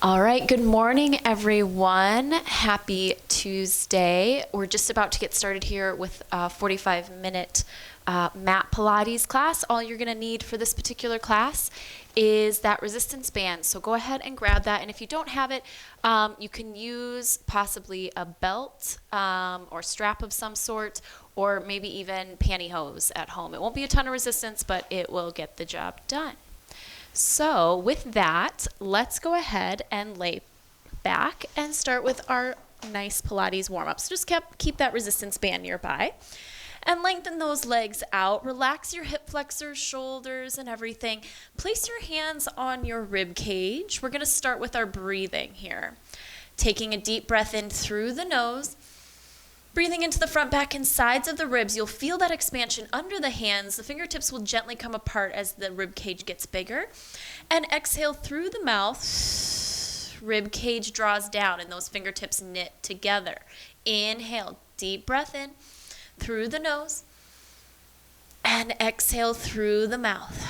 All right, good morning, everyone. Happy Tuesday. We're just about to get started here with a 45-minute mat Pilates class. All you're going to need for this particular class is that resistance band. So go ahead and grab that. And if you don't have it, you can use possibly a belt or strap of some sort, or maybe even pantyhose at home. It won't be a ton of resistance, but it will get the job done. So with that, let's go ahead and lay back and start with our nice Pilates warm-up. So just keep that resistance band nearby and lengthen those legs out. Relax your hip flexors, shoulders, and everything. Place your hands on your rib cage. We're going to start with our breathing here. Taking a deep breath in through the nose. Breathing into the front, back, and sides of the ribs, you'll feel that expansion under the hands. The fingertips will gently come apart as the rib cage gets bigger. And exhale through the mouth. Rib cage draws down and those fingertips knit together. Inhale, deep breath in through the nose. And exhale through the mouth.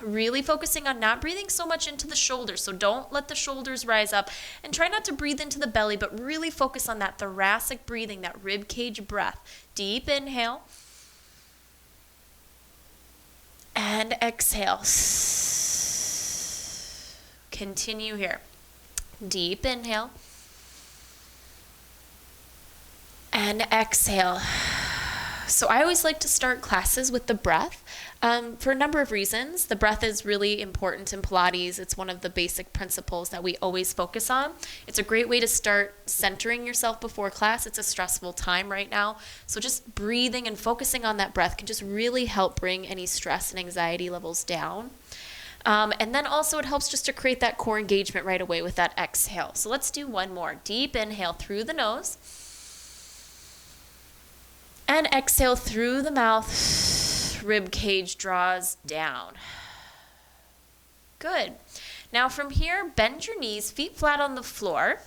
Really focusing on not breathing so much into the shoulders. So don't let the shoulders rise up, and try not to breathe into the belly, but really focus on that thoracic breathing, that rib cage breath. Deep inhale and exhale. Continue here. Deep inhale and exhale. So I always like to start classes with the breath for a number of reasons. The breath is really important in Pilates. It's one of the basic principles that we always focus on. It's a great way to start centering yourself before class. It's a stressful time right now. So just breathing and focusing on that breath can just really help bring any stress and anxiety levels down. And then also it helps just to create that core engagement right away with that exhale. So let's do one more. Deep inhale through the nose. And exhale through the mouth. Rib cage draws down. Good. Now from here, bend your knees, feet flat on the floor.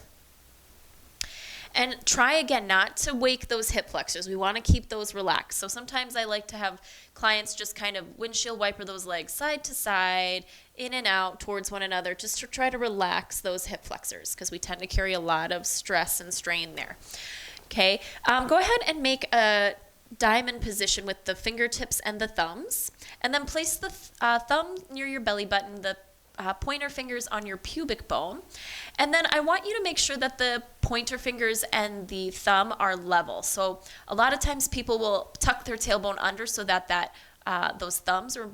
And try again not to wake those hip flexors. We want to keep those relaxed. So sometimes I like to have clients just kind of windshield wiper those legs side to side, in and out towards one another, just to try to relax those hip flexors because we tend to carry a lot of stress and strain there. Okay, go ahead and make a diamond position with the fingertips and the thumbs, and then place the thumb near your belly button, the pointer fingers on your pubic bone, and then I want you to make sure that the pointer fingers and the thumb are level. So a lot of times people will tuck their tailbone under so that those thumbs are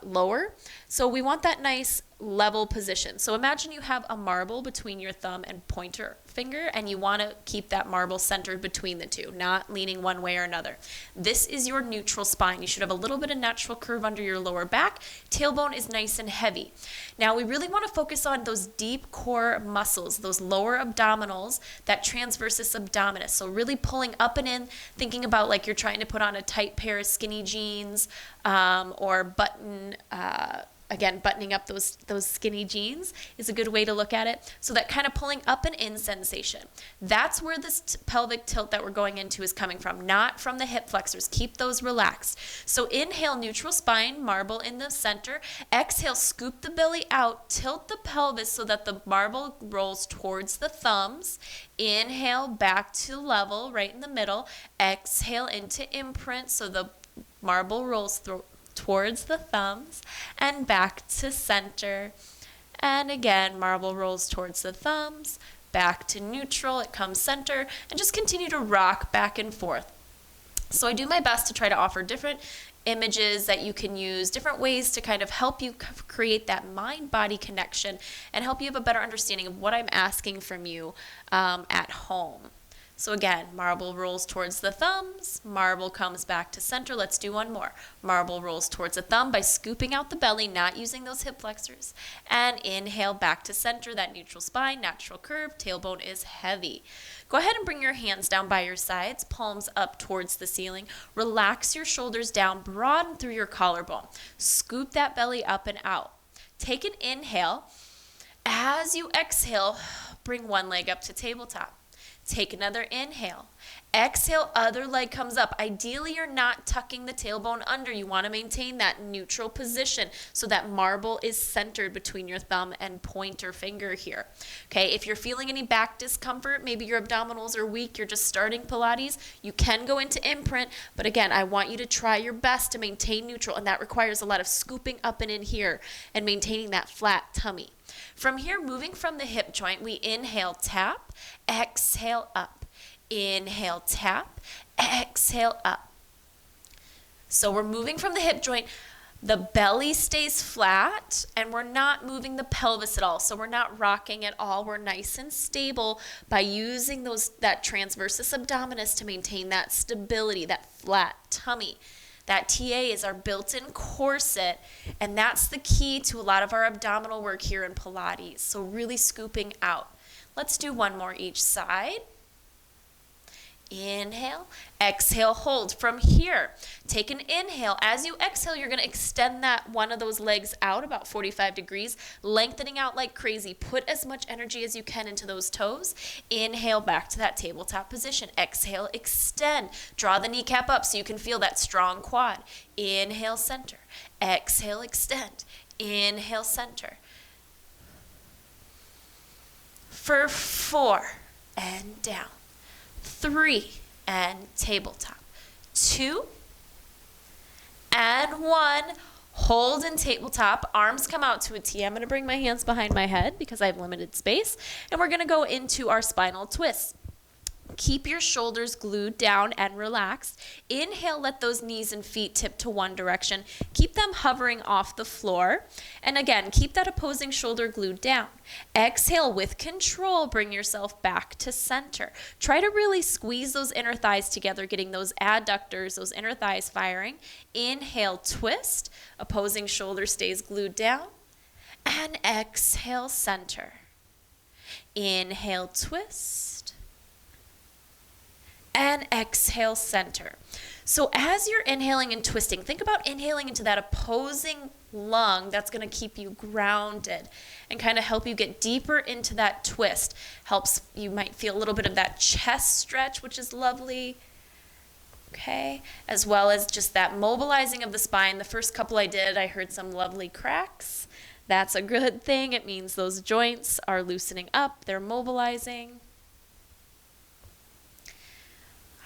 lower. So we want that nice level position. So imagine you have a marble between your thumb and pointer finger, and you want to keep that marble centered between the two, not leaning one way or another. This is your neutral spine. You should have a little bit of natural curve under your lower back. Tailbone is nice and heavy. Now we really want to focus on those deep core muscles, those lower abdominals, that transversus abdominis. So really pulling up and in, thinking about like you're trying to put on a tight pair of skinny jeans or buttoning up those skinny jeans is a good way to look at it. So that kind of pulling up and in sensation. That's where this pelvic tilt that we're going into is coming from, not from the hip flexors. Keep those relaxed. So inhale, neutral spine, marble in the center. Exhale, scoop the belly out, tilt the pelvis so that the marble rolls towards the thumbs. Inhale, back to level, right in the middle. Exhale into imprint so the marble rolls towards the thumbs and back to center. And again, marble rolls towards the thumbs, back to neutral, it comes center, and just continue to rock back and forth. So I do my best to try to offer different images that you can use, different ways to kind of help you create that mind-body connection and help you have a better understanding of what I'm asking from you at home. So again, marble rolls towards the thumbs, marble comes back to center. Let's do one more. Marble rolls towards the thumb by scooping out the belly, not using those hip flexors. And inhale back to center, that neutral spine, natural curve, tailbone is heavy. Go ahead and bring your hands down by your sides, palms up towards the ceiling. Relax your shoulders down, broaden through your collarbone. Scoop that belly up and out. Take an inhale. As you exhale, bring one leg up to tabletop. Take another inhale. Exhale, other leg comes up. Ideally, you're not tucking the tailbone under. You want to maintain that neutral position so that marble is centered between your thumb and pointer finger here. Okay, if you're feeling any back discomfort, maybe your abdominals are weak, you're just starting Pilates, you can go into imprint, but again, I want you to try your best to maintain neutral, and that requires a lot of scooping up and in here and maintaining that flat tummy. From here, moving from the hip joint, we inhale, tap, exhale, up. Inhale, tap, exhale, up. So we're moving from the hip joint. The belly stays flat, and we're not moving the pelvis at all. So we're not rocking at all. We're nice and stable by using that transversus abdominis to maintain that stability, that flat tummy. That TA is our built-in corset, and that's the key to a lot of our abdominal work here in Pilates. So really scooping out. Let's do one more each side. Inhale, exhale, hold. From here, take an inhale. As you exhale, you're going to extend that one of those legs out about 45 degrees, lengthening out like crazy. Put as much energy as you can into those toes. Inhale, back to that tabletop position. Exhale, extend. Draw the kneecap up so you can feel that strong quad. Inhale, center. Exhale, extend. Inhale, center. For 4, and down. 3, and tabletop. 2, and 1. Hold in tabletop. Arms come out to a T. I'm going to bring my hands behind my head because I have limited space. And we're going to go into our spinal twist. Keep your shoulders glued down and relaxed. Inhale, let those knees and feet tip to one direction. Keep them hovering off the floor. And again, keep that opposing shoulder glued down. Exhale, with control, bring yourself back to center. Try to really squeeze those inner thighs together, getting those adductors, those inner thighs firing. Inhale, twist. Opposing shoulder stays glued down. And exhale, center. Inhale, twist. And exhale, center. So as you're inhaling and twisting, think about inhaling into that opposing lung that's going to keep you grounded and kind of help you get deeper into that twist. Helps, you might feel a little bit of that chest stretch, which is lovely. Okay, as well as just that mobilizing of the spine. The first couple I did, I heard some lovely cracks. That's a good thing. It means those joints are loosening up, they're mobilizing.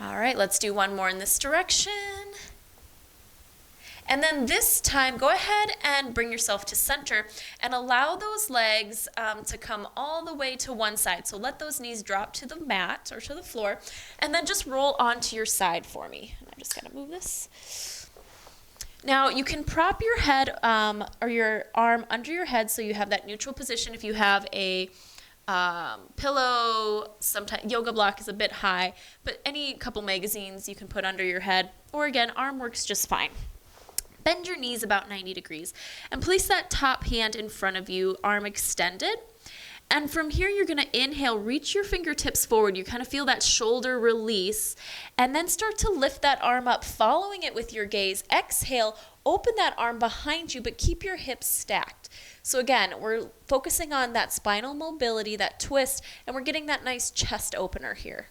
All right, let's do one more in this direction. And then this time, go ahead and bring yourself to center and allow those legs to come all the way to one side. So let those knees drop to the mat or to the floor, and then just roll onto your side for me. I'm just gonna move this. Now you can prop your head or your arm under your head so you have that neutral position. If you have a pillow, sometimes yoga block is a bit high, but any couple magazines you can put under your head, or again, arm works just fine. Bend your knees about 90 degrees and place that top hand in front of you, arm extended. And from here, you're going to inhale, reach your fingertips forward. You kind of feel that shoulder release, and then start to lift that arm up, following it with your gaze. Exhale, open that arm behind you, but keep your hips stacked. So again, we're focusing on that spinal mobility, that twist, and we're getting that nice chest opener here.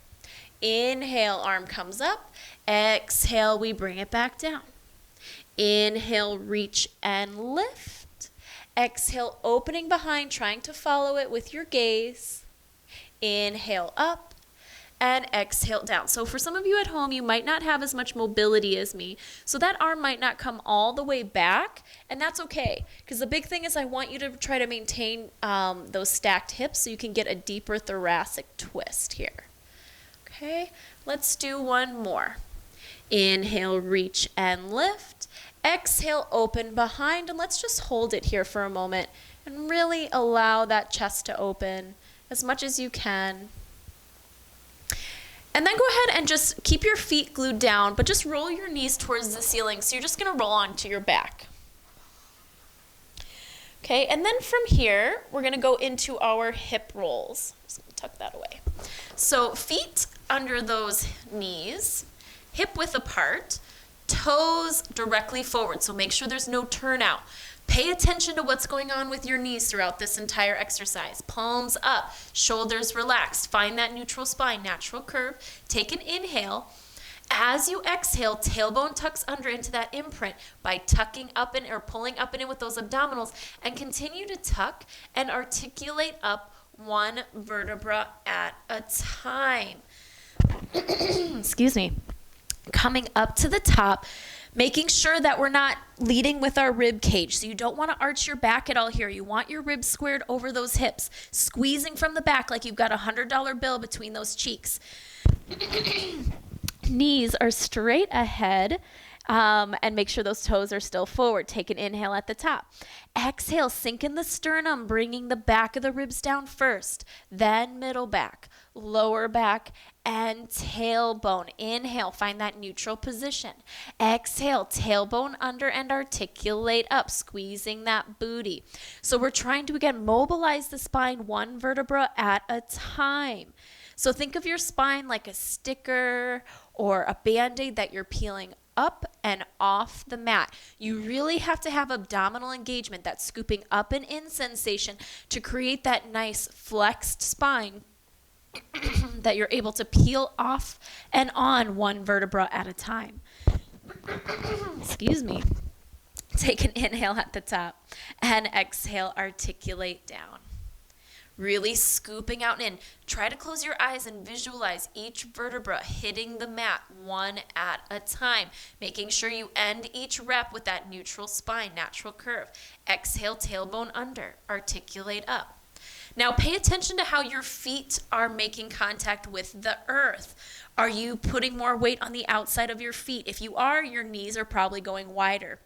Inhale, arm comes up. Exhale, we bring it back down. Inhale, reach and lift. Exhale, opening behind, trying to follow it with your gaze. Inhale, up. And exhale down. So for some of you at home, you might not have as much mobility as me. So that arm might not come all the way back, and that's okay. Because the big thing is I want you to try to maintain those stacked hips so you can get a deeper thoracic twist here. Okay, let's do one more. Inhale, reach and lift. Exhale, open behind, and let's just hold it here for a moment and really allow that chest to open as much as you can. And then go ahead and just keep your feet glued down, but just roll your knees towards the ceiling. So you're just going to roll onto your back. Okay, and then from here, we're going to go into our hip rolls. Just going to tuck that away. So feet under those knees, hip width apart, toes directly forward. So make sure there's no turnout. Pay attention to what's going on with your knees throughout this entire exercise. Palms up, shoulders relaxed. Find that neutral spine, natural curve. Take an inhale. As you exhale, tailbone tucks under into that imprint by tucking up and or pulling up and in with those abdominals, and continue to tuck and articulate up one vertebra at a time. Excuse me. Coming up to the top, making sure that we're not leading with our rib cage. So you don't want to arch your back at all here. You want your ribs squared over those hips, squeezing from the back like you've got a $100 bill between those cheeks. Knees are straight ahead, and make sure those toes are still forward. Take an inhale at the top. Exhale, sink in the sternum, bringing the back of the ribs down first, then middle back, lower back, and tailbone. Inhale, find that neutral position. Exhale, tailbone under and articulate up, squeezing that booty. So we're trying to, again, mobilize the spine one vertebra at a time. So think of your spine like a sticker or a Band-Aid that you're peeling up and off the mat. You really have to have abdominal engagement, that scooping up and in sensation, to create that nice flexed spine that you're able to peel off and on one vertebra at a time. Excuse me. Take an inhale at the top and exhale, articulate down. Really scooping out and in. Try to close your eyes and visualize each vertebra hitting the mat one at a time, making sure you end each rep with that neutral spine, natural curve. Exhale, tailbone under, articulate up. Now pay attention to how your feet are making contact with the earth. Are you putting more weight on the outside of your feet? If you are, your knees are probably going wider.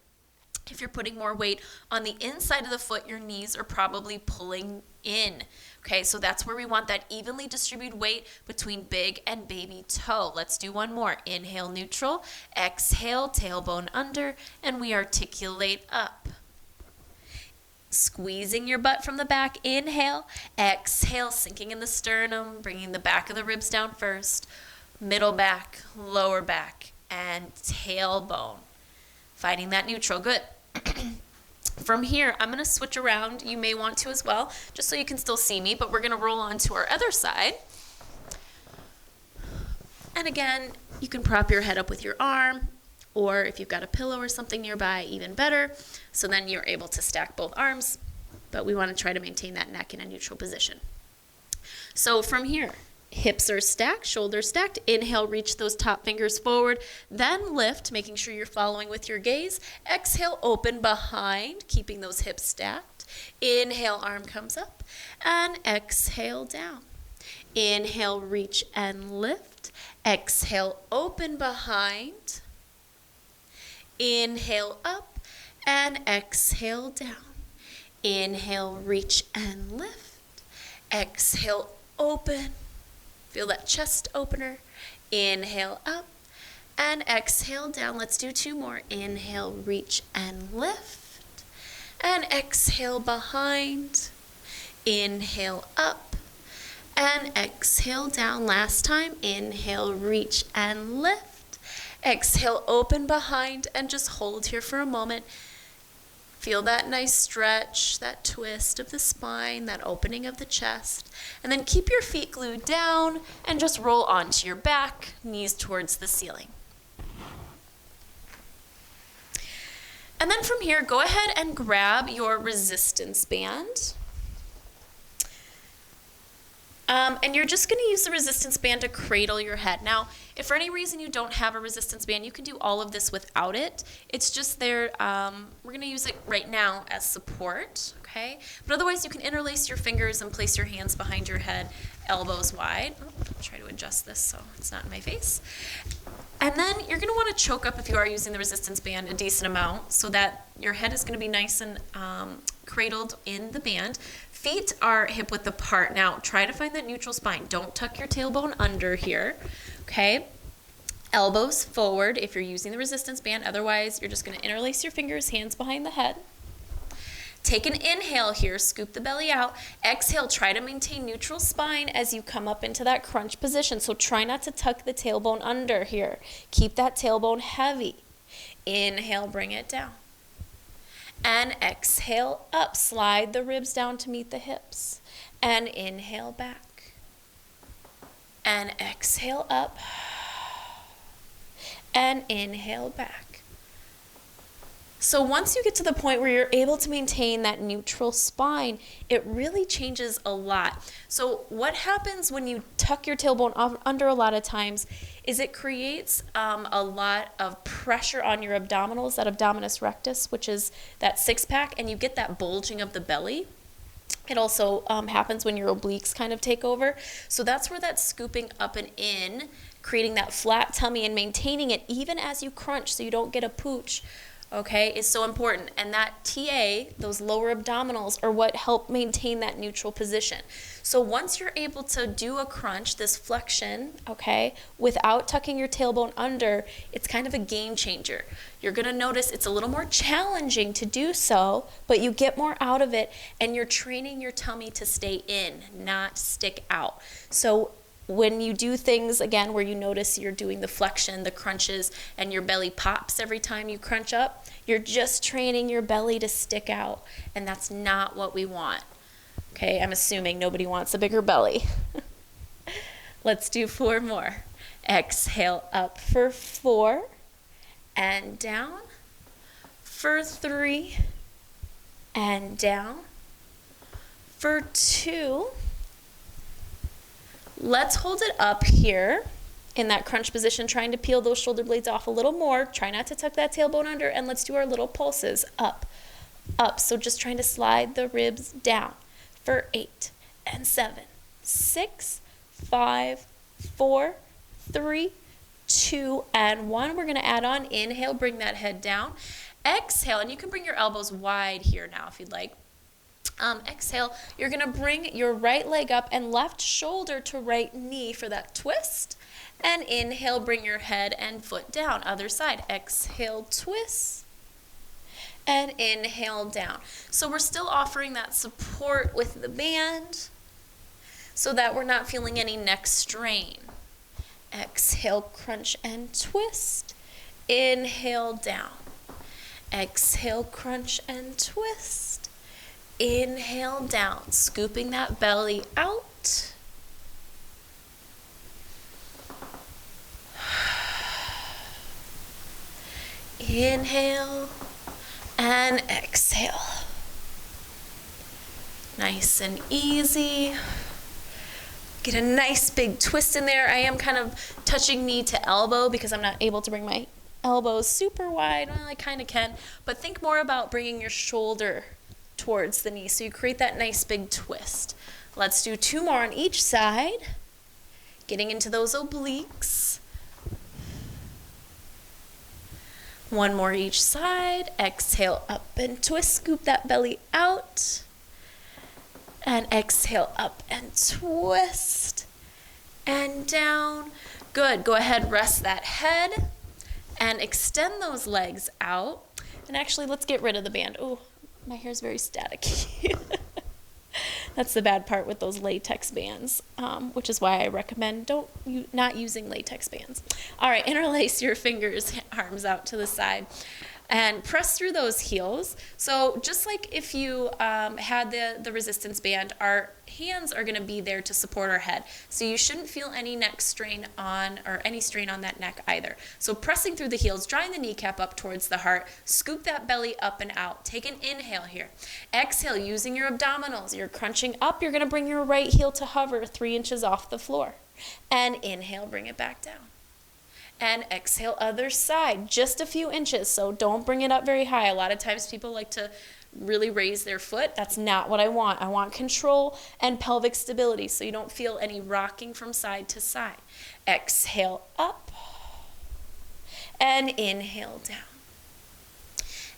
If you're putting more weight on the inside of the foot, your knees are probably pulling in. Okay, so that's where we want that evenly distributed weight between big and baby toe. Let's do one more. Inhale, neutral. Exhale, tailbone under, and we articulate up. Squeezing your butt from the back. Inhale. Exhale, sinking in the sternum, bringing the back of the ribs down first. Middle back, lower back, and tailbone. Finding that neutral. Good. From here, I'm going to switch around. You may want to as well, just so you can still see me, but we're going to roll on to our other side. And again, you can prop your head up with your arm, or if you've got a pillow or something nearby, even better. So then you're able to stack both arms, but we want to try to maintain that neck in a neutral position. So from here, hips are stacked, shoulders stacked. Inhale, reach those top fingers forward. Then lift, making sure you're following with your gaze. Exhale, open behind, keeping those hips stacked. Inhale, arm comes up. And exhale, down. Inhale, reach and lift. Exhale, open behind. Inhale, up. And exhale, down. Inhale, reach and lift. Exhale, open. Feel that chest opener. Inhale up and exhale down. Let's do two more. Inhale, reach and lift. And exhale behind. Inhale up and exhale down. Last time. Inhale, reach and lift. Exhale, open behind, and just hold here for a moment. Feel that nice stretch, that twist of the spine, that opening of the chest. And then keep your feet glued down and just roll onto your back, knees towards the ceiling. And then from here, go ahead and grab your resistance band. And you're just going to use the resistance band to cradle your head. Now, if for any reason you don't have a resistance band, you can do all of this without it. It's just there, we're going to use it right now as support, okay? But otherwise, you can interlace your fingers and place your hands behind your head, elbows wide. I'll try to adjust this so it's not in my face. And then you're going to want to choke up, if you are using the resistance band, a decent amount so that your head is going to be nice and cradled in the band. Feet are hip width apart. Now, try to find that neutral spine. Don't tuck your tailbone under here, okay? Elbows forward if you're using the resistance band. Otherwise, you're just going to interlace your fingers, hands behind the head. Take an inhale here, scoop the belly out. Exhale, try to maintain neutral spine as you come up into that crunch position. So try not to tuck the tailbone under here. Keep that tailbone heavy. Inhale, bring it down. And exhale up. Slide the ribs down to meet the hips. And inhale back. And exhale up. And inhale back. So once you get to the point where you're able to maintain that neutral spine, it really changes a lot. So what happens when you tuck your tailbone under a lot of times is it creates a lot of pressure on your abdominals, that abdominis rectus, which is that six-pack, and you get that bulging of the belly. It also happens when your obliques kind of take over. So that's where that scooping up and in, creating that flat tummy and maintaining it even as you crunch so you don't get a pooch, okay, is so important. And that TA, those lower abdominals, are what help maintain that neutral position. So once you're able to do a crunch, this flexion, okay, without tucking your tailbone under, it's kind of a game changer. You're gonna notice it's a little more challenging to do so, but you get more out of it, and you're training your tummy to stay in, not stick out. So when you do things, again, where you notice you're doing the flexion, the crunches, and your belly pops every time you crunch up, you're just training your belly to stick out, and that's not what we want. Okay, I'm assuming nobody wants a bigger belly. Let's do 4 more. Exhale up for 4, and down. For 3, and down. For 2, let's hold it up here in that crunch position, trying to peel those shoulder blades off a little more. Try not to tuck that tailbone under, and let's do our little pulses. Up, up. So just trying to slide the ribs down for 8 and 7, 6, 5, 4, 3, 2, and 1. We're going to add on. Inhale, bring that head down. Exhale, and you can bring your elbows wide here now if you'd like. Exhale, you're going to bring your right leg up and left shoulder to right knee for that twist. And inhale, bring your head and foot down. Other side. Exhale, twist. And inhale, down. So we're still offering that support with the band so that we're not feeling any neck strain. Exhale, crunch and twist. Inhale, down. Exhale, crunch and twist. Inhale, down, scooping that belly out. Inhale and exhale. Nice and easy. Get a nice big twist in there. I am kind of touching knee to elbow because I'm not able to bring my elbows super wide. Well, I kind of can, but think more about bringing your shoulder towards the knee so you create that nice big twist. Let's do 2 more on each side, getting into those obliques. 1 more each side. Exhale up and twist, scoop that belly out, and exhale up and twist and down. Good. Go ahead, rest that head and extend those legs out. And actually, let's get rid of the band. Oh, my hair's very staticky. That's the bad part with those latex bands, which is why I recommend not using latex bands. All right, interlace your fingers, arms out to the side, and press through those heels. So just like if you had the resistance band, our hands are going to be there to support our head. So you shouldn't feel any neck strain on, or any strain on that neck either. So pressing through the heels, drawing the kneecap up towards the heart, scoop that belly up and out. Take an inhale here. Exhale, using your abdominals. You're crunching up. You're going to bring your right heel to hover 3 inches off the floor. And inhale, bring it back down. And exhale, other side, just a few inches, so don't bring it up very high. A lot of times people like to really raise their foot. That's not what I want. I want control and pelvic stability so you don't feel any rocking from side to side. Exhale up and inhale down.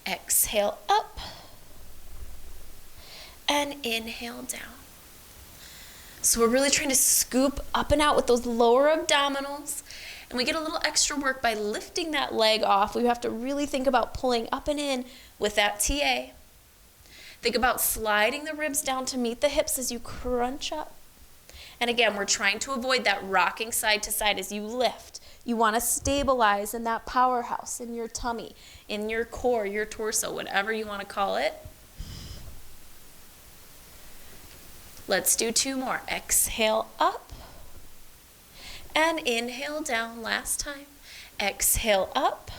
Exhale up and inhale down. So we're really trying to scoop up and out with those lower abdominals. And we get a little extra work by lifting that leg off. We have to really think about pulling up and in with that TA. Think about sliding the ribs down to meet the hips as you crunch up. And again, we're trying to avoid that rocking side to side as you lift. You want to stabilize in that powerhouse, in your tummy, in your core, your torso, whatever you want to call it. Let's do 2 more. Exhale up and inhale down. Last time. Exhale up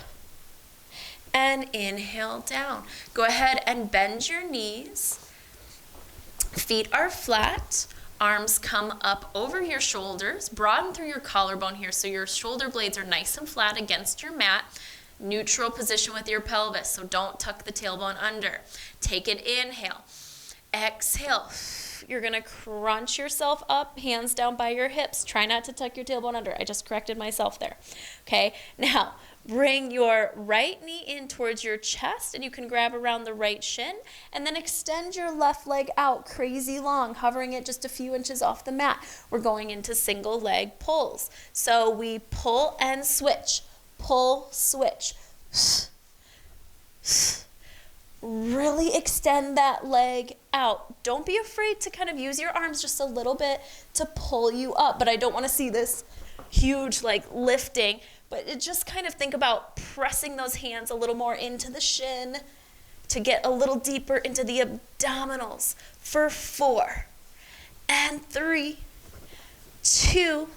and inhale down. Go ahead and bend your knees. Feet are flat. Arms come up over your shoulders. Broaden through your collarbone here so your shoulder blades are nice and flat against your mat. Neutral position with your pelvis, so don't tuck the tailbone under. Take an inhale. Exhale. You're going to crunch yourself up, hands down by your hips. Try not to tuck your tailbone under. I just corrected myself there. Okay, now bring your right knee in towards your chest, and you can grab around the right shin, and then extend your left leg out crazy long, hovering it just a few inches off the mat. We're going into single leg pulls. So we pull and switch. Pull, switch. Really extend that leg out. Don't be afraid to kind of use your arms just a little bit to pull you up, but I don't want to see this huge like lifting, but just kind of think about pressing those hands a little more into the shin to get a little deeper into the abdominals for 4 and 3, 2,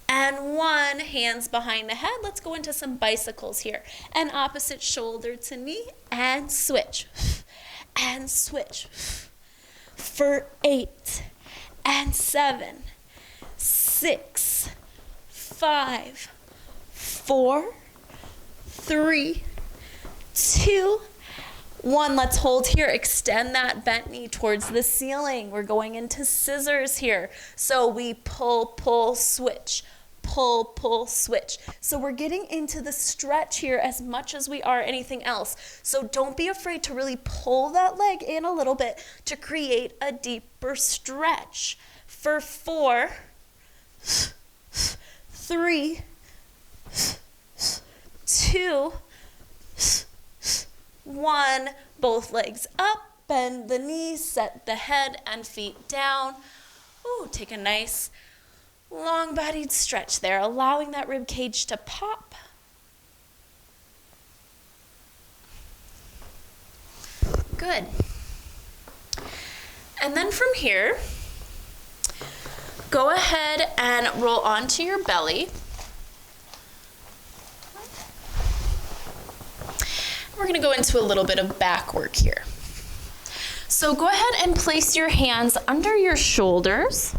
and 1. Hands behind the head. Let's go into some bicycles here. And opposite shoulder to knee, and switch. And switch. For 8 and 7, 6, 5, 4, 3, 2, 1. Let's hold here. Extend that bent knee towards the ceiling. We're going into scissors here. So we pull, pull, switch. Pull, pull, switch. So we're getting into the stretch here as much as we are anything else. So don't be afraid to really pull that leg in a little bit to create a deeper stretch. For 4, 3, 2, 1. Both legs up, bend the knees, set the head and feet down. Ooh, take a nice long-bodied stretch there, allowing that rib cage to pop. Good. And then from here, go ahead and roll onto your belly. We're going to go into a little bit of back work here. So go ahead and place your hands under your shoulders.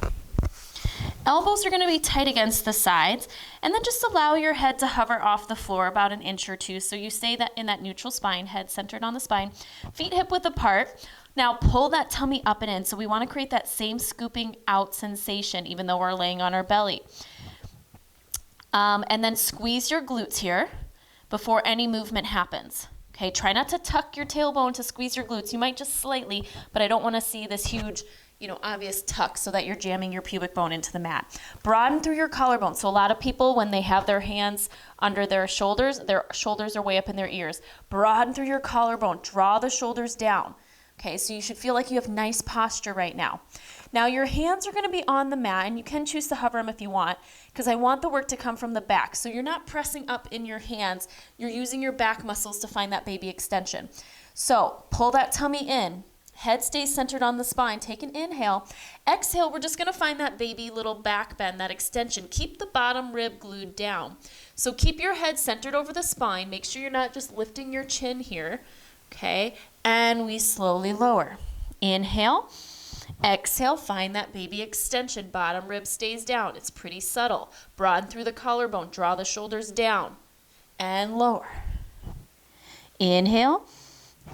Elbows are going to be tight against the sides, and then just allow your head to hover off the floor about an inch or two, so you stay that in that neutral spine, head centered on the spine, feet hip width apart. Now pull that tummy up and in, so we want to create that same scooping out sensation even though we're laying on our belly. And then squeeze your glutes here before any movement happens. Okay, try not to tuck your tailbone to squeeze your glutes. You might just slightly, but I don't want to see this huge, obvious tuck so that you're jamming your pubic bone into the mat. Broaden through your collarbone. So a lot of people, when they have their hands under their shoulders are way up in their ears. Broaden through your collarbone. Draw the shoulders down. Okay, so you should feel like you have nice posture right now. Now your hands are going to be on the mat, and you can choose to hover them if you want, because I want the work to come from the back. So you're not pressing up in your hands. You're using your back muscles to find that baby extension. So pull that tummy in. Head stays centered on the spine. Take an inhale. Exhale, we're just going to find that baby little back bend, that extension. Keep the bottom rib glued down. So keep your head centered over the spine. Make sure you're not just lifting your chin here. Okay, and we slowly lower. Inhale. Exhale, find that baby extension. Bottom rib stays down. It's pretty subtle. Broaden through the collarbone. Draw the shoulders down. And lower. Inhale.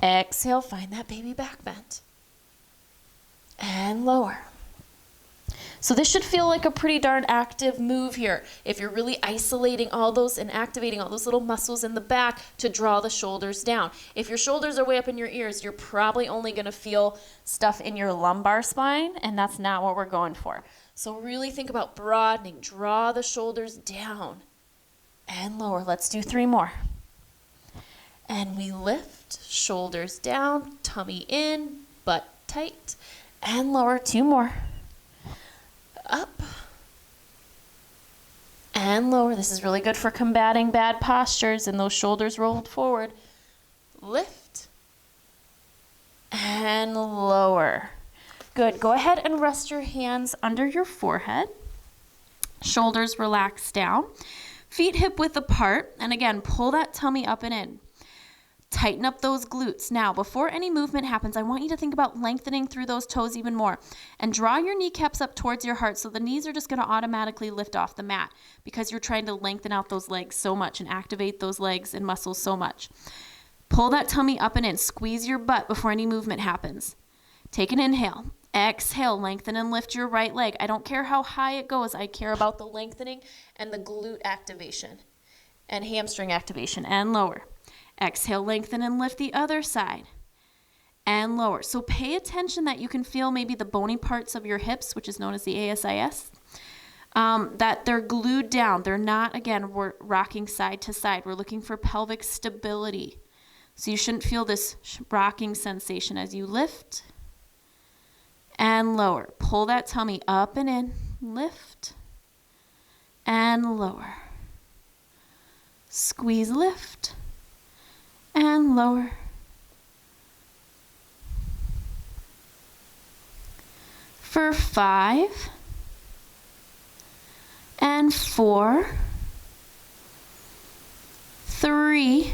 Exhale, find that baby back bend. And lower. So this should feel like a pretty darn active move here. If you're really isolating all those and activating all those little muscles in the back to draw the shoulders down. If your shoulders are way up in your ears, you're probably only going to feel stuff in your lumbar spine, and that's not what we're going for. So really think about broadening. Draw the shoulders down and lower. Let's do 3 more. And we lift, shoulders down, tummy in, butt tight, and lower. 2 more. Up and lower. This is really good for combating bad postures and those shoulders rolled forward. Lift and lower. Good. Go ahead and rest your hands under your forehead. Shoulders relax down. Feet hip width apart. And again, pull that tummy up and in. Tighten up those glutes. Now, before any movement happens, I want you to think about lengthening through those toes even more. And draw your kneecaps up towards your heart so the knees are just going to automatically lift off the mat because you're trying to lengthen out those legs so much and activate those legs and muscles so much. Pull that tummy up and in. Squeeze your butt before any movement happens. Take an inhale. Exhale, lengthen and lift your right leg. I don't care how high it goes. I care about the lengthening and the glute activation and hamstring activation, and lower. Exhale, lengthen and lift the other side and lower. So pay attention that you can feel maybe the bony parts of your hips, which is known as the ASIS, that they're glued down. They're not, again, we're rocking side to side. We're looking for pelvic stability. So you shouldn't feel this rocking sensation as you lift and lower. Pull that tummy up and in. Lift and lower. Squeeze, lift and lower. For 5 and 4, 3,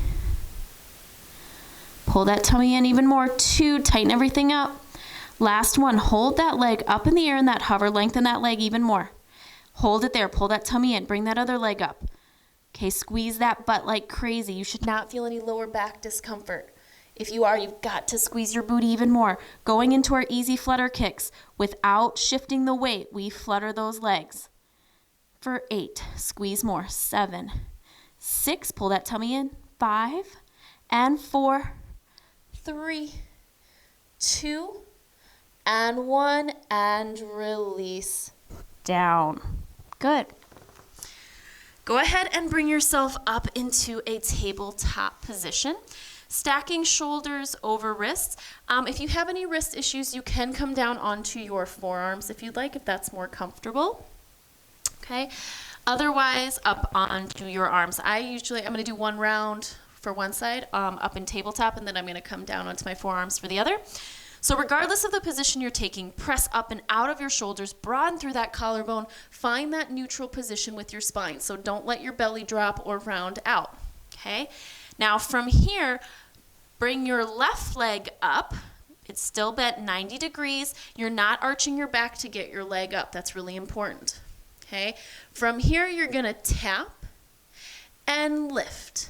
pull that tummy in even more. 2, tighten everything up. Last one, hold that leg up in the air in that hover, lengthen that leg even more. Hold it there, pull that tummy in, bring that other leg up. Okay, squeeze that butt like crazy. You should not feel any lower back discomfort. If you are, you've got to squeeze your booty even more. Going into our easy flutter kicks, without shifting the weight, we flutter those legs. For 8, squeeze more. 7, 6, pull that tummy in. 5 and 4, 3, 2, and 1, and release down. Good. Go ahead and bring yourself up into a tabletop position. Stacking shoulders over wrists. If you have any wrist issues, you can come down onto your forearms if you'd like, if that's more comfortable. Okay. Otherwise, up onto your arms. I'm going to do one round for one side, up in tabletop, and then I'm going to come down onto my forearms for the other. So regardless of the position you're taking, press up and out of your shoulders, broaden through that collarbone, find that neutral position with your spine. So don't let your belly drop or round out, okay? Now from here, bring your left leg up. It's still bent 90 degrees. You're not arching your back to get your leg up. That's really important, okay? From here, you're gonna tap and lift.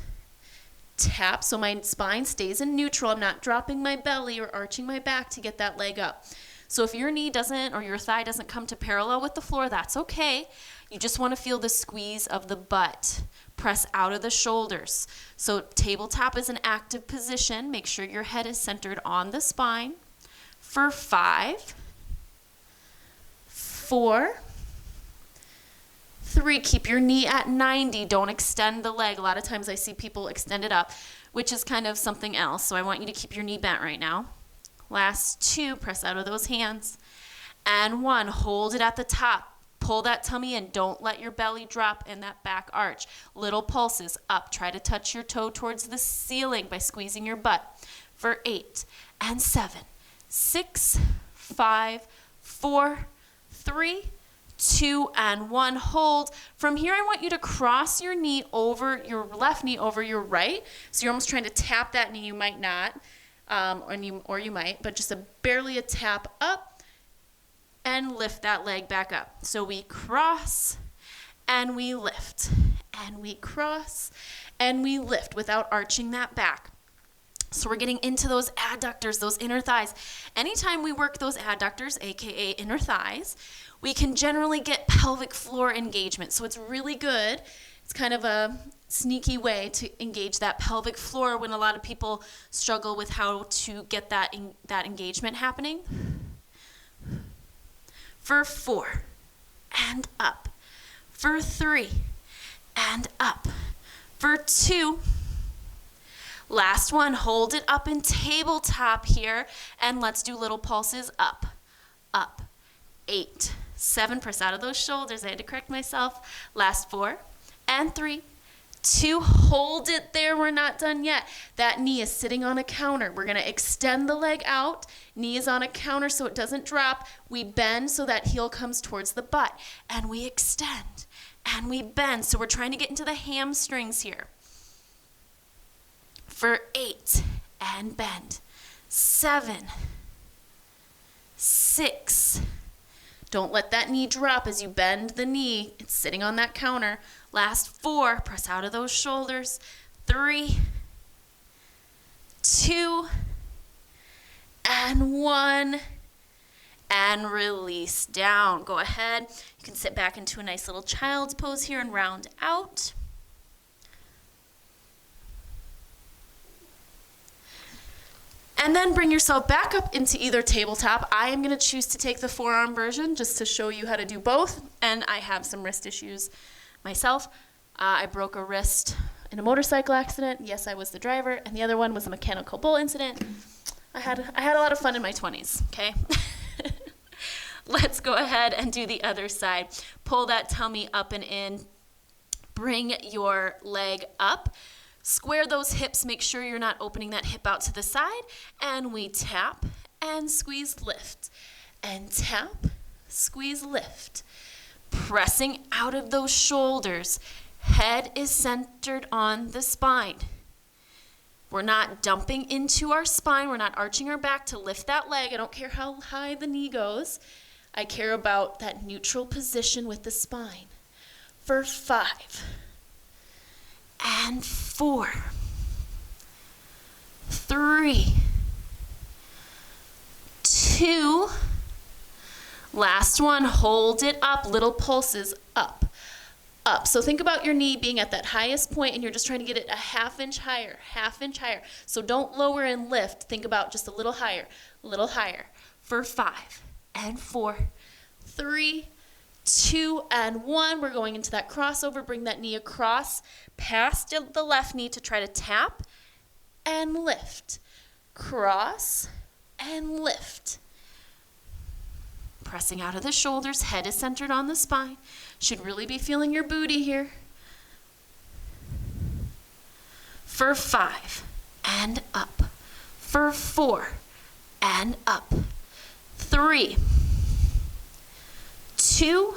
Tap, so my spine stays in neutral. I'm not dropping my belly or arching my back to get that leg up. So if your knee doesn't or your thigh doesn't come to parallel with the floor, that's okay. You just want to feel the squeeze of the butt. Press out of the shoulders. So tabletop is an active position. Make sure your head is centered on the spine. For 5, 4, 3, keep your knee at 90. Don't extend the leg. A lot of times I see people extend it up, which is kind of something else. So I want you to keep your knee bent right now. Last 2, press out of those hands. And 1, hold it at the top. Pull that tummy in. Don't let your belly drop in that back arch. Little pulses up. Try to touch your toe towards the ceiling by squeezing your butt. For 8 and 7, 6, 5, 4, 3, 2, and 1. Hold. From here, I want you to cross your knee over, your left knee over your right. So you're almost trying to tap that knee. You might not, or you might, but just barely a tap up and lift that leg back up. So we cross and we lift and we cross and we lift without arching that back. So we're getting into those adductors, those inner thighs. Anytime we work those adductors, aka inner thighs, we can generally get pelvic floor engagement. So it's really good. It's kind of a sneaky way to engage that pelvic floor when a lot of people struggle with how to get that engagement happening. For 4 and up. For 3 and up. For 2. Last one, hold it up in tabletop here, and let's do little pulses up, up. 8, 7, press out of those shoulders. I had to correct myself. Last 4, and 3, 2, hold it there, we're not done yet. That knee is sitting on a counter. We're gonna extend the leg out, knee is on a counter so it doesn't drop. We bend so that heel comes towards the butt, and we extend, and we bend. So we're trying to get into the hamstrings here. For 8, and bend. 7, 6, don't let that knee drop as you bend the knee. It's sitting on that counter. Last 4, press out of those shoulders. 3, 2, and 1, and release down. Go ahead. You can sit back into a nice little child's pose here and round out. And then bring yourself back up into either tabletop. I am going to choose to take the forearm version just to show you how to do both. And I have some wrist issues myself. I broke a wrist in a motorcycle accident. Yes, I was the driver. And the other one was a mechanical bull incident. I had a lot of fun in my 20s, okay? Let's go ahead and do the other side. Pull that tummy up and in. Bring your leg up. Square those hips, make sure you're not opening that hip out to the side, and we tap and squeeze, lift, and tap, squeeze, lift. Pressing out of those shoulders, head is centered on the spine. We're not dumping into our spine, we're not arching our back to lift that leg. I don't care how high the knee goes. I care about that neutral position with the spine. For 5. And 4, 3, 2, last one, hold it up, little pulses, up, up. So think about your knee being at that highest point and you're just trying to get it a half inch higher. So don't lower and lift, think about just a little higher, for 5, and 4, 3, 2, and 1. We're going into that crossover. Bring that knee across past the left knee to try to tap and lift. Cross and lift. Pressing out of the shoulders. Head is centered on the spine. Should really be feeling your booty here. For 5, and up. For 4, and up. 3, 2,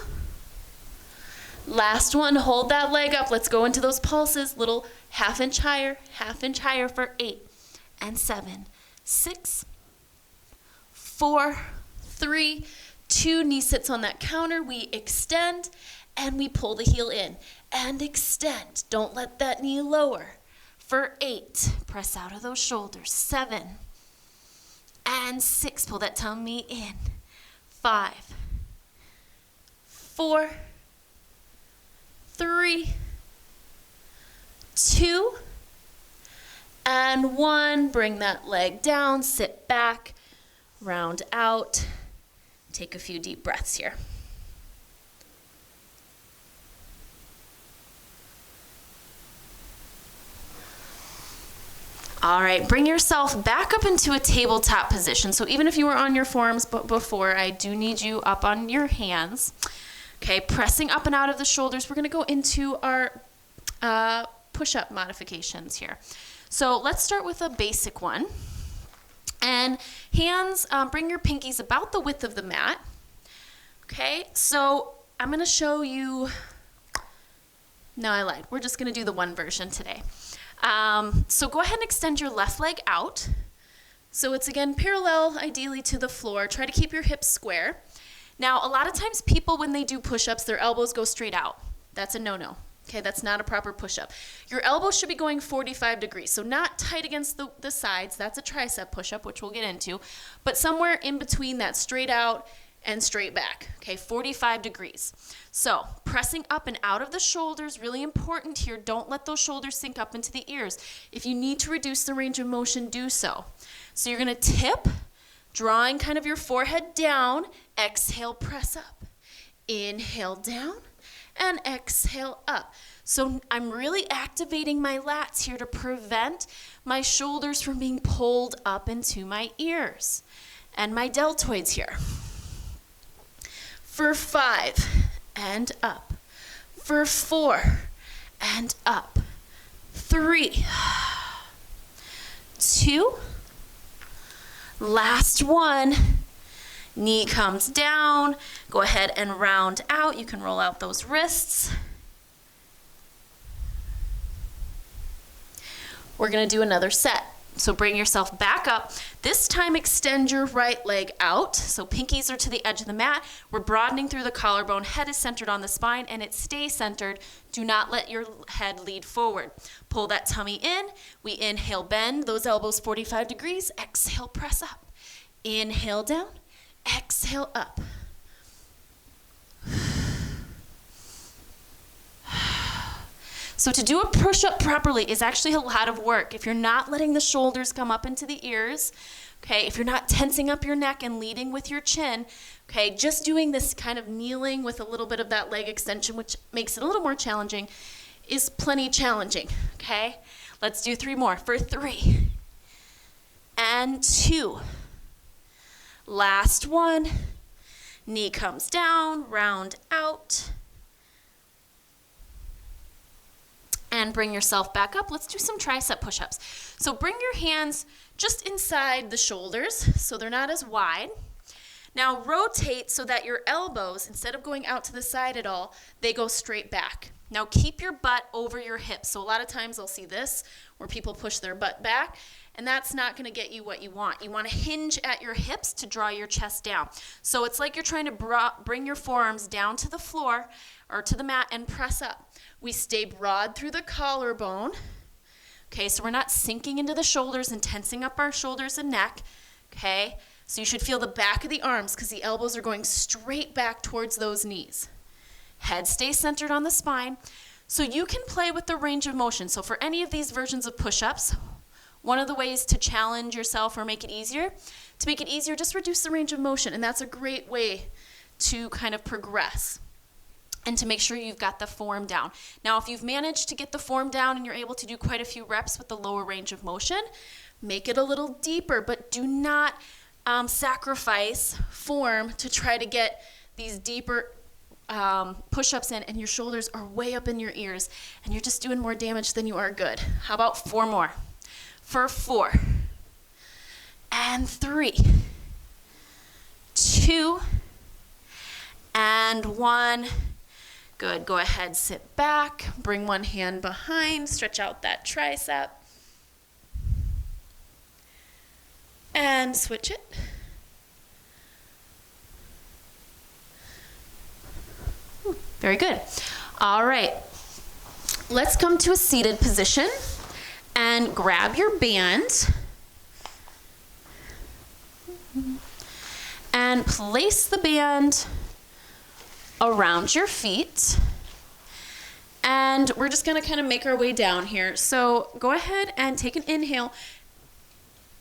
last one, hold that leg up. Let's go into those pulses, little half inch higher for 8, and 7, 6, 4, 3, 2, knee sits on that counter. We extend and we pull the heel in and extend. Don't let that knee lower. For 8, press out of those shoulders. 7, and 6, pull that tummy in. 5, 4, 3, 2, and 1. Bring that leg down, sit back, round out. Take a few deep breaths here. All right, bring yourself back up into a tabletop position. So even if you were on your forearms before, I do need you up on your hands. Okay, pressing up and out of the shoulders. We're gonna go into our push-up modifications here. So let's start with a basic one. And hands, bring your pinkies about the width of the mat. Okay, so I'm gonna show you, no, I lied. We're just gonna do the one version today. So go ahead and extend your left leg out. So it's again parallel, ideally to the floor. Try to keep your hips square. Now, a lot of times people, when they do push-ups, their elbows go straight out. That's a no-no. Okay, that's not a proper push-up. Your elbow should be going 45 degrees, so not tight against the sides. That's a tricep push-up, which we'll get into, but somewhere in between that straight out and straight back, okay, 45 degrees. So pressing up and out of the shoulders, really important here. Don't let those shoulders sink up into the ears. If you need to reduce the range of motion, do so. So you're gonna tip, drawing kind of your forehead down, exhale, press up. Inhale down and exhale up. So I'm really activating my lats here to prevent my shoulders from being pulled up into my ears and my deltoids here. For 5, and up. For 4, and up. 3, 2, last one. Knee comes down. Go ahead and round out. You can roll out those wrists. We're going to do another set. So bring yourself back up. This time extend your right leg out. So pinkies are to the edge of the mat. We're broadening through the collarbone. Head is centered on the spine and it stays centered. Do not let your head lead forward. Pull that tummy in. We inhale, bend those elbows 45 degrees. Exhale, press up. Inhale down. Exhale up. So to do a push-up properly is actually a lot of work. If you're not letting the shoulders come up into the ears, okay, if you're not tensing up your neck and leading with your chin, okay, just doing this kind of kneeling with a little bit of that leg extension, which makes it a little more challenging, is plenty challenging, okay? Let's do 3 more for 3 and 2. Last one. Knee comes down, round out. And bring yourself back up. Let's do some tricep push-ups. So bring your hands just inside the shoulders so they're not as wide. Now rotate so that your elbows, instead of going out to the side at all, they go straight back. Now keep your butt over your hips. So a lot of times I'll see this where people push their butt back, and that's not going to get you what you want. You want to hinge at your hips to draw your chest down. So it's like you're trying to bring your forearms down to the floor or to the mat and press up. We stay broad through the collarbone. Okay, so we're not sinking into the shoulders and tensing up our shoulders and neck. Okay, so you should feel the back of the arms because the elbows are going straight back towards those knees. Head stays centered on the spine. So you can play with the range of motion. So for any of these versions of push-ups, one of the ways to challenge yourself or make it easier, just reduce the range of motion. And that's a great way to kind of progress and to make sure you've got the form down. Now, if you've managed to get the form down and you're able to do quite a few reps with the lower range of motion, make it a little deeper, but do not sacrifice form to try to get these deeper push-ups in, and your shoulders are way up in your ears, and you're just doing more damage than you are good. How about 4 more? For 4 and 3, 2 and 1. Good. Go ahead, sit back, bring one hand behind, stretch out that tricep, and switch it. Very good. All right. Let's come to a seated position and grab your band and place the band around your feet. And we're just going to kind of make our way down here. So go ahead and take an inhale.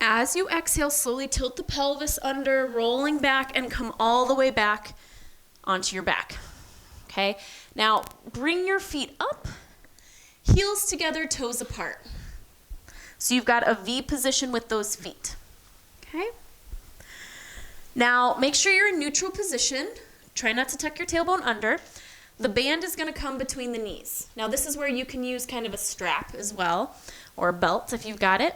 As you exhale, slowly tilt the pelvis under, rolling back, and come all the way back onto your back. Okay? Now, bring your feet up, heels together, toes apart. So you've got a V position with those feet. Okay? Now, make sure you're in neutral position. Try not to tuck your tailbone under. The band is going to come between the knees. Now, this is where you can use kind of a strap as well, or a belt if you've got it.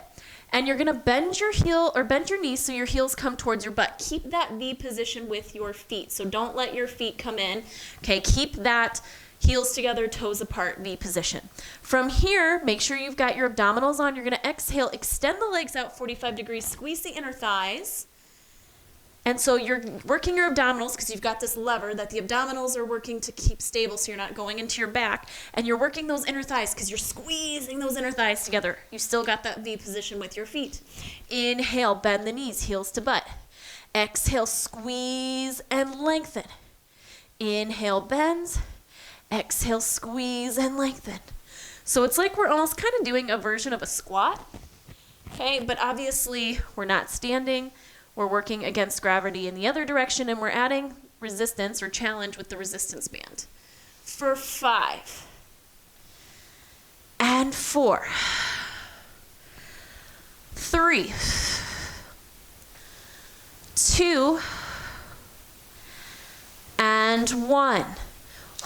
And you're going to bend your heel or bend your knees so your heels come towards your butt. Keep that V position with your feet. So don't let your feet come in. Okay, keep that heels together, toes apart, V position. From here, make sure you've got your abdominals on. You're going to exhale, extend the legs out 45 degrees, squeeze the inner thighs. And so you're working your abdominals because you've got this lever that the abdominals are working to keep stable so you're not going into your back. And you're working those inner thighs because you're squeezing those inner thighs together. You still got that V position with your feet. Inhale, bend the knees, heels to butt. Exhale, squeeze and lengthen. Inhale, bends. Exhale, squeeze and lengthen. So it's like we're almost kind of doing a version of a squat. Okay, but obviously we're not standing. We're working against gravity in the other direction, and we're adding resistance or challenge with the resistance band. For 5 and 4, 3, 2 and 1.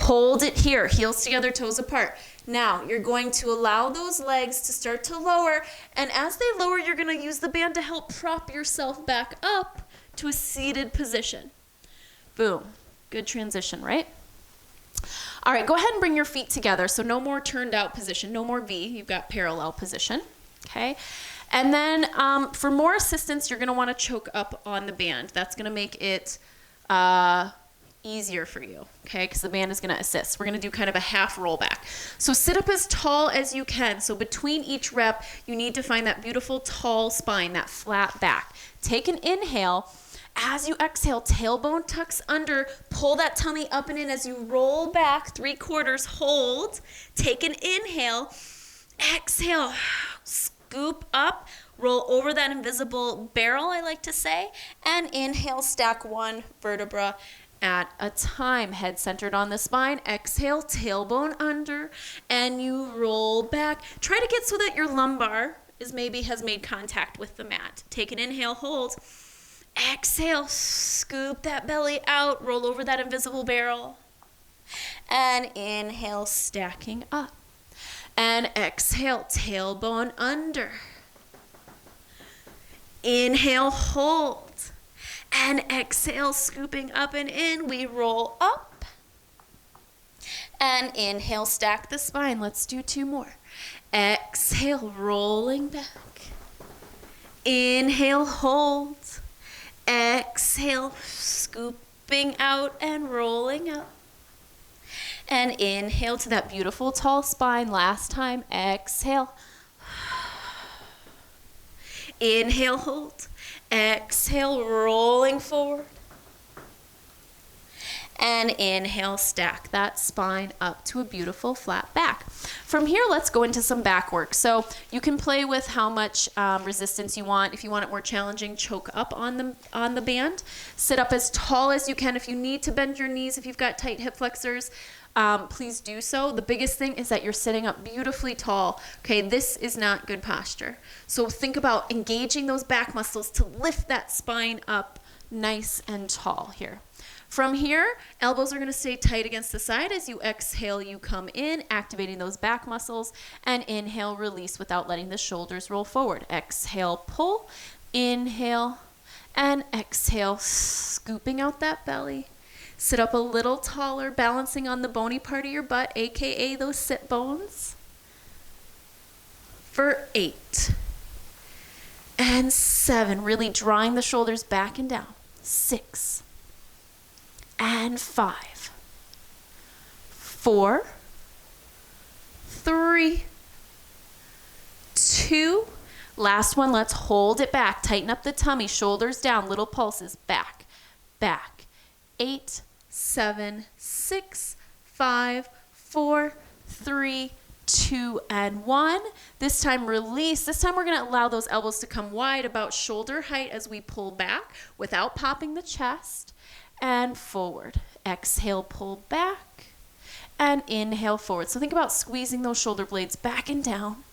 Hold it here, heels together, toes apart. Now, you're going to allow those legs to start to lower, and as they lower, you're gonna use the band to help prop yourself back up to a seated position. Boom. Good transition, right? All right, go ahead and bring your feet together. So no more turned out position, no more V. You've got parallel position, okay? And then for more assistance, you're gonna wanna choke up on the band. That's gonna make it easier for you, okay? Because the band is gonna assist. We're gonna do kind of a half roll back. So sit up as tall as you can. So between each rep, you need to find that beautiful tall spine, that flat back. Take an inhale. As you exhale, tailbone tucks under, pull that tummy up and in as you roll back 3/4, hold. Take an inhale, exhale, scoop up, roll over that invisible barrel, I like to say, and inhale, stack 1 vertebra at a time. Head centered on the spine. Exhale, tailbone under, and you roll back. Try to get so that your lumbar has made contact with the mat. Take an inhale, hold. Exhale, scoop that belly out, roll over that invisible barrel. And inhale, stacking up. And exhale, tailbone under. Inhale, hold. And exhale, scooping up and in, we roll up. And inhale, stack the spine. Let's do 2 more. Exhale, rolling back. Inhale, hold. Exhale, scooping out and rolling up. And inhale to that beautiful tall spine. Last time, exhale. Inhale, hold. Exhale, rolling forward. And inhale, stack that spine up to a beautiful flat back. From here, let's go into some back work. So you can play with how much resistance you want. If you want it more challenging, choke up on the band. Sit up as tall as you can. If you need to bend your knees, if you've got tight hip flexors, please do so. The biggest thing is that you're sitting up beautifully tall. Okay, this is not good posture. So think about engaging those back muscles to lift that spine up nice and tall here. From here, elbows are going to stay tight against the side. As you exhale, you come in, activating those back muscles, and inhale, release without letting the shoulders roll forward. Exhale, pull, inhale, and exhale, scooping out that belly. Sit up a little taller, balancing on the bony part of your butt, aka those sit bones. For 8 and 7, really drawing the shoulders back and down. 6 and 5, 4, 3, 2. Last one, let's hold it back. Tighten up the tummy, shoulders down, little pulses, back, back. 8, 7, 6, 5, 4, 3, 2, and 1. This time release. This time we're going to allow those elbows to come wide, about shoulder height as we pull back without popping the chest. And forward. Exhale, pull back. And inhale, forward. So think about squeezing those shoulder blades back and down.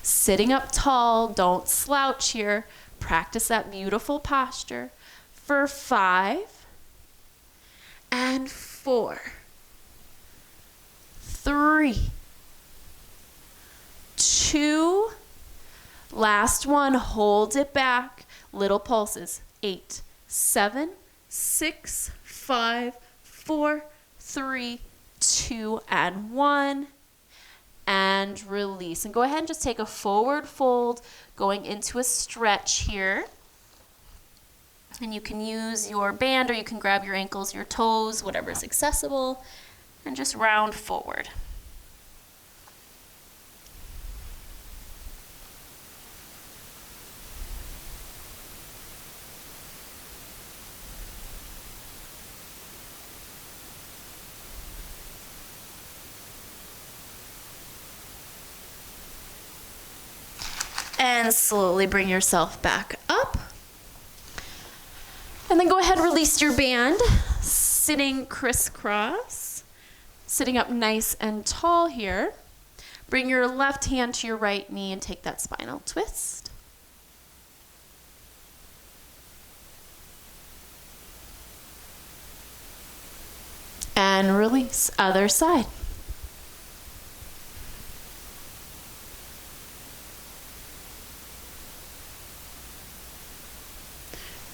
Sitting up tall. Don't slouch here. Practice that beautiful posture. For 5 and 4, 3, 2. Last one. Hold it back. Little pulses. 8, 7, 6, 5, 4, 3, 2, and 1. And release. And go ahead and just take a forward fold, going into a stretch here. And you can use your band, or you can grab your ankles, your toes, whatever is accessible, and just round forward. And slowly bring yourself back up. And then go ahead and release your band, sitting crisscross, sitting up nice and tall here. Bring your left hand to your right knee and take that spinal twist. And release. Other side.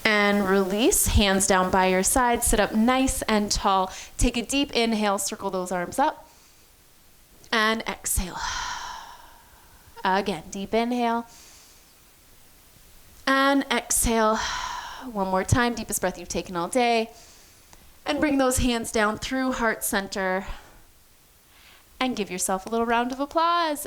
And release, hands down by your side, sit up nice and tall. Take a deep inhale, circle those arms up. And exhale. Again, deep inhale. And exhale. One more time, deepest breath you've taken all day. And bring those hands down through heart center. And give yourself a little round of applause.